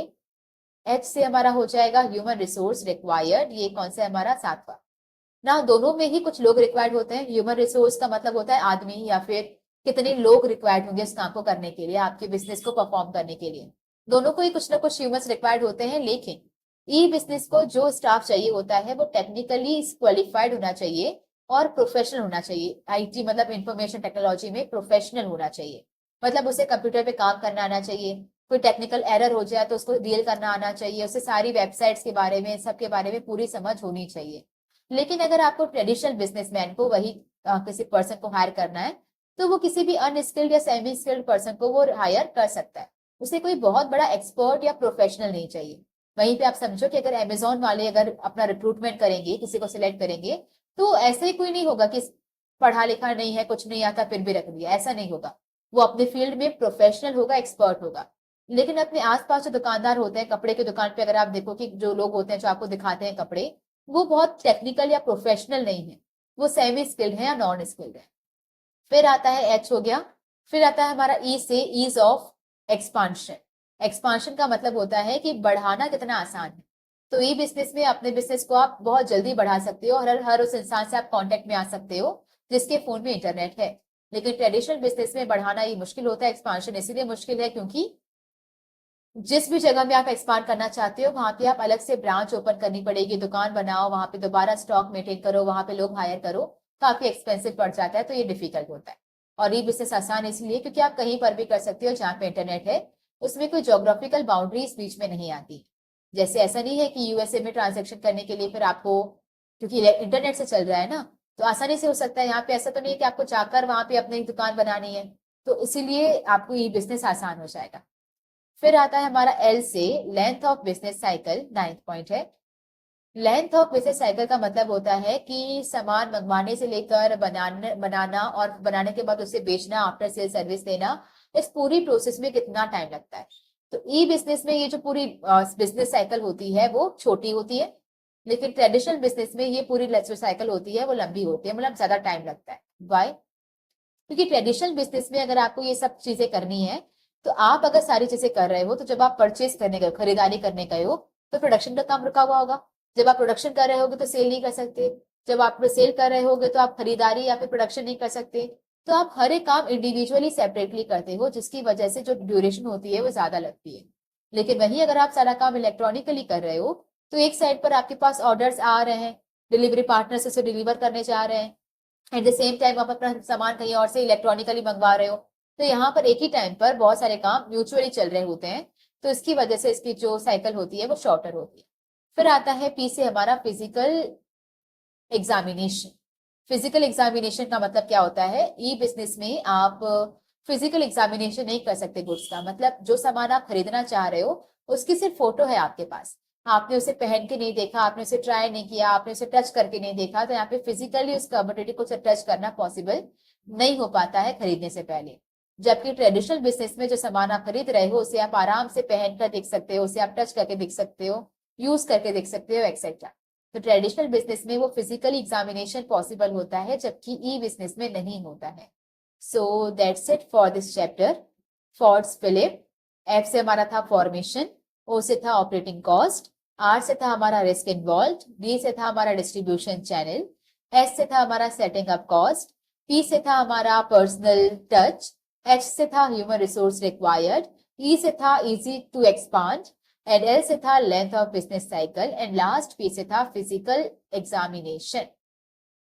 एच से हमारा हो जाएगा ह्यूमन रिसोर्स रिक्वायर्ड। ये कौन सा है? हमारा सातवां। ना दोनों में ही कुछ लोग रिक्वायर्ड होते हैं। ह्यूमन रिसोर्स का मतलब होता है आदमी या फिर कितने लोग रिक्वायर्ड होंगे उस काम को करने के लिए, आपके बिजनेस को परफॉर्म करने के लिए। दोनों को ही कुछ ना कुछ ह्यूमंस रिक्वायर्ड होते हैं, लेकिन ई बिजनेस को जो स्टाफ चाहिए होता है वो टेक्निकली क्वालिफाइड होना चाहिए और प्रोफेशनल होना चाहिए। आईटी मतलब इंफॉर्मेशन टेक्नोलॉजी में प्रोफेशनल होना चाहिए। मतलब उसे कंप्यूटर पे काम करना आना चाहिए, कोई टेक्निकल एरर हो जाए तो उसको डील करना आना चाहिए, उसे सारी वेबसाइट्स के बारे में, सब के बारे में पूरी समझ होनी चाहिए। लेकिन अगर आपको ट्रेडिशनल बिजनेसमैन को वही किसी पर्सन को हायर करना है तो वो किसी भी अनस्किल्ड या सेमी स्किल्ड पर्सन को वो हायर कर सकता है। उसे कोई बहुत बड़ा एक्सपर्ट या प्रोफेशनल नहीं चाहिए। वहीं पे आप समझो कि अगर अमेजोन वाले अगर अपना रिक्रूटमेंट करेंगे, किसी को सिलेक्ट करेंगे, तो ऐसे ही कोई नहीं होगा कि पढ़ा लिखा नहीं है, कुछ नहीं आता फिर भी रख दिया, ऐसा नहीं होगा। वो अपने फील्ड में प्रोफेशनल होगा, एक्सपर्ट होगा। लेकिन अपने आसपास जो दुकानदार होते हैं कपड़े की दुकान पे, अगर आप देखो कि जो लोग होते हैं जो आपको दिखाते हैं कपड़े, वो बहुत टेक्निकल या प्रोफेशनल नहीं है, वो सेमी स्किल्ड है या नॉन स्किल्ड है। फिर आता है एच हो गया। फिर आता है हमारा ई से ईज ऑफ एक्सपांशन। एक्सपांशन का मतलब होता है कि बढ़ाना कितना आसान है। तो ई बिजनेस में अपने बिजनेस को आप बहुत जल्दी बढ़ा सकते हो, और हर उस इंसान से आप कांटेक्ट में आ सकते हो जिसके फोन में इंटरनेट है। लेकिन ट्रेडिशनल बिजनेस में बढ़ाना ये मुश्किल होता है। एक्सपांशन इसीलिए मुश्किल है क्योंकि जिस भी जगह में आप एक्सपांड करना चाहते हो वहां पे आप अलग से ब्रांच ओपन करनी पड़ेगी, दुकान बनाओ, वहां पे दोबारा स्टॉक मेंटेन करो, वहां पे लोग हायर करो, काफी एक्सपेंसिव पड़ जाता है, तो ये डिफिकल्ट होता है। और ये बिजनेस आसान इसलिए क्योंकि आप कहीं पर भी कर सकते हो जहाँ पे इंटरनेट है, उसमें कोई जोग्राफिकल बाउंड्रीज बीच में नहीं आती। जैसे ऐसा नहीं है कि यूएसए में ट्रांजेक्शन करने के लिए फिर आपको, क्योंकि इंटरनेट से चल रहा है ना, तो आसानी से हो सकता है। यहाँ पे ऐसा तो नहीं है कि आपको जाकर वहां पे अपनी दुकान बनानी है, तो इसीलिए आपको ये बिजनेस आसान हो जाएगा। फिर आता है हमारा एल से length of business cycle, 9th point है। लेंथ ऑफ बिजनेस साइकिल का मतलब होता है कि सामान मंगवाने से लेकर बनाना और बनाने के बाद उसे बेचना, आफ्टर सेल सर्विस देना, इस पूरी प्रोसेस में कितना टाइम लगता है। तो ई बिजनेस में ये जो पूरी बिजनेस साइकिल होती है वो छोटी होती है, लेकिन ट्रेडिशनल बिजनेस में ये पूरी जो साइकिल होती है वो लंबी होती है, मतलब ज्यादा टाइम लगता है। वाई? क्योंकि ट्रेडिशनल बिजनेस में अगर आपको ये सब चीजें करनी है, तो आप अगर सारी चीजें कर रहे हो, तो जब आप परचेस करने गए, खरीदारी करने गए हो, तो प्रोडक्शन का काम रुका हुआ होगा। जब आप प्रोडक्शन कर रहे होगे तो सेल नहीं कर सकते। जब आप सेल कर रहे होगे तो आप खरीदारी या फिर प्रोडक्शन नहीं कर सकते। तो आप हर एक काम इंडिविजुअली सेपरेटली करते हो, जिसकी वजह से जो ड्यूरेशन होती है वो ज्यादा लगती है। लेकिन वहीं अगर आप सारा काम इलेक्ट्रॉनिकली कर रहे हो, तो एक साइड पर आपके पास ऑर्डर्स आ रहे हैं, डिलीवरी पार्टनर्स उसे डिलीवर करने जा रहे हैं, एट द सेम टाइम आप अपना सामान कहीं और से इलेक्ट्रॉनिकली मंगवा रहे हो। तो यहाँ पर एक ही टाइम पर बहुत सारे काम म्यूचुअली चल रहे होते हैं, तो इसकी वजह से इसकी जो साइकिल होती है वो शॉर्टर होती है। फिर आता है पी से हमारा फिजिकल एग्जामिनेशन। फिजिकल एग्जामिनेशन का मतलब क्या होता है? ई बिजनेस में आप फिजिकल एग्जामिनेशन नहीं कर सकते गुड्स का। मतलब जो सामान आप खरीदना चाह रहे हो उसकी सिर्फ फोटो है आपके पास, आपने उसे पहन के नहीं देखा, आपने उसे ट्राई नहीं किया, आपने उसे टच करके नहीं देखा, तो यहाँ पे फिजिकली उस कमोडिटी को टच करना पॉसिबल नहीं हो पाता है खरीदने से पहले। जबकि ट्रेडिशनल बिजनेस में जो सामान आप खरीद रहे हो उसे आप आराम से पहन कर देख सकते हो, उसे आप टच करके देख सकते हो, यूज करके देख सकते हो, एक्सेट्रा। तो ट्रेडिशनल बिजनेस में वो फिजिकल एग्जामिनेशन पॉसिबल होता है, जबकि ई बिजनेस में नहीं होता है। So that's it for this chapter. फॉर्ड्स फिलिप। एफ से हमारा था फॉर्मेशन, ओ से था ऑपरेटिंग कॉस्ट, आर से था हमारा रिस्क इन्वॉल्व, डी से था हमारा डिस्ट्रीब्यूशन चैनल, एस से था हमारा सेटिंग अप कॉस्ट, पी से था हमारा पर्सनल टच, एच से था ह्यूमन रिसोर्स रिक्वायर्ड, ई से था easy to expand, and L से था length of business cycle, and last P से था physical examination.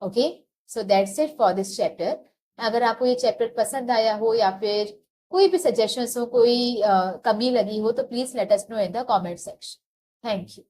Okay, so that's it for this chapter. अगर आपको ये चैप्टर पसंद आया हो या फिर कोई भी सजेशंस हो, कोई कमी लगी हो, तो please let us know in the comment section. Thank you.